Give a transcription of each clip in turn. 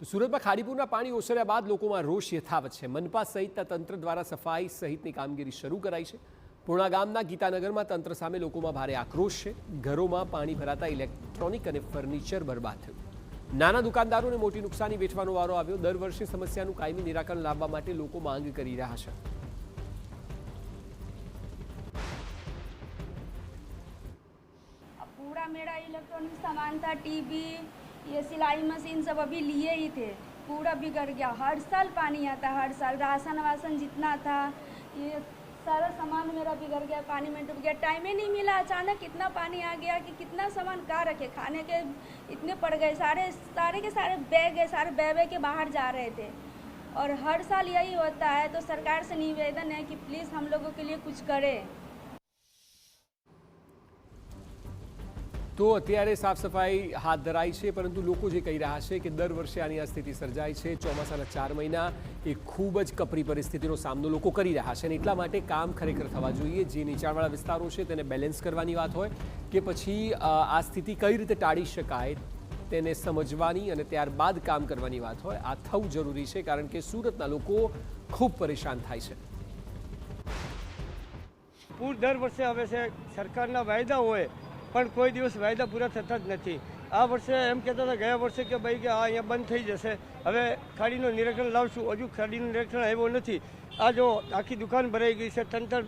તો સુરતમાં ખાડીપુરના પાણી ઓસર્યા બાદ લોકોમાં રોષ યથાવત છે। મનપા સહિતના તંત્ર દ્વારા સફાઈ સહિતની કામગીરી શરૂ કરાઈ છે। પૂર્ણા ગામના ગીતાનગરમાં તંત્ર સામે લોકોમાં ભારે આક્રોશ છે। ઘરોમાં પાણી ભરાતા ઇલેક્ટ્રોનિક અને ફર્નિચર બરબાદ થયું। નાના દુકાનદારોને મોટી નુકસાની વેઠવાનો વારો આવ્યો। દર વર્ષે સમસ્યાનું કાયમી નિરાકરણ લાવવા માટે લોકો માંગ કરી રહ્યા છે। पूरा मेरा इलेक्ट्रॉनिक सामान था, टीवी, ये सिलाई मशीन सब अभी लिए ही थे, पूरा बिगड़ गया। हर साल पानी आता, हर साल राशन वासन जितना था ये सारा सामान मेरा बिगड़ गया, पानी में डूब गया। टाइम ही नहीं मिला, अचानक इतना पानी आ गया कि कितना सामान कहाँ रखे, खाने के इतने पड़ गए, सारे के सारे बैग है, सारे बह के बाहर जा रहे थे। और हर साल यही होता है, तो सरकार से निवेदन है कि प्लीज़ हम लोगों के लिए कुछ करे। तो अत्यारे साफ सफाई हाथ धराई है, परंतु लोग जे कही रहा है कि दर वर्षे आनी आ स्थिति सर्जाय है। ચોમાસાના 4 महीना एक खूब ज कपरी परिस्थितिनो सामनो लोग करी रहा है। એટલા માટે કામ ખરેખર થવા જોઈએ। જે નીચાણવાળા વિસ્તારો છે તેને બેલેન્સ કરવાની વાત હોય કે પછી આ સ્થિતિ કઈ રીતે ટાળી શકાય તેને સમજવાની અને ત્યારબાદ કામ કરવાની વાત હોય, આ થવું જરૂરી છે। કારણ કે સુરતના લોકો ખૂબ પરેશાન થાય છે। પૂર દર વર્ષે આવે છે, સરકારના વાયદા હોય પણ કોઈ દિવસ વાયદા પૂરા થતા જ નથી। આ વર્ષે એમ કહેતા હતા ગયા વર્ષે કે ભાઈ કે આ અહીંયા બંધ થઈ જશે, હવે ખાડીનું નિરીક્ષણ લાવશું, હજુ ખાડીનું નિરીક્ષણ આવ્યો નથી। આ જો આખી દુકાન ભરાઈ ગઈ છે, 3-3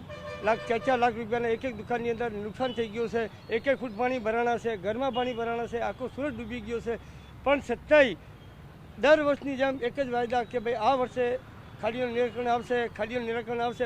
લાખ 4-4 લાખ રૂપિયાના એક દુકાનની અંદર નુકસાન થઈ ગયું છે। 1-1 ફૂટ પાણી ભરાણા છે, ઘરમાં પાણી ભરાણા છે, આખો સુરત ડૂબી ગયો છે। પણ છતાંય દર વર્ષની જેમ એક જ વાયદા કે ભાઈ આ વર્ષે ખાડીનું નિરીક્ષણ આવશે, ખાડીનું નિરીક્ષણ આવશે।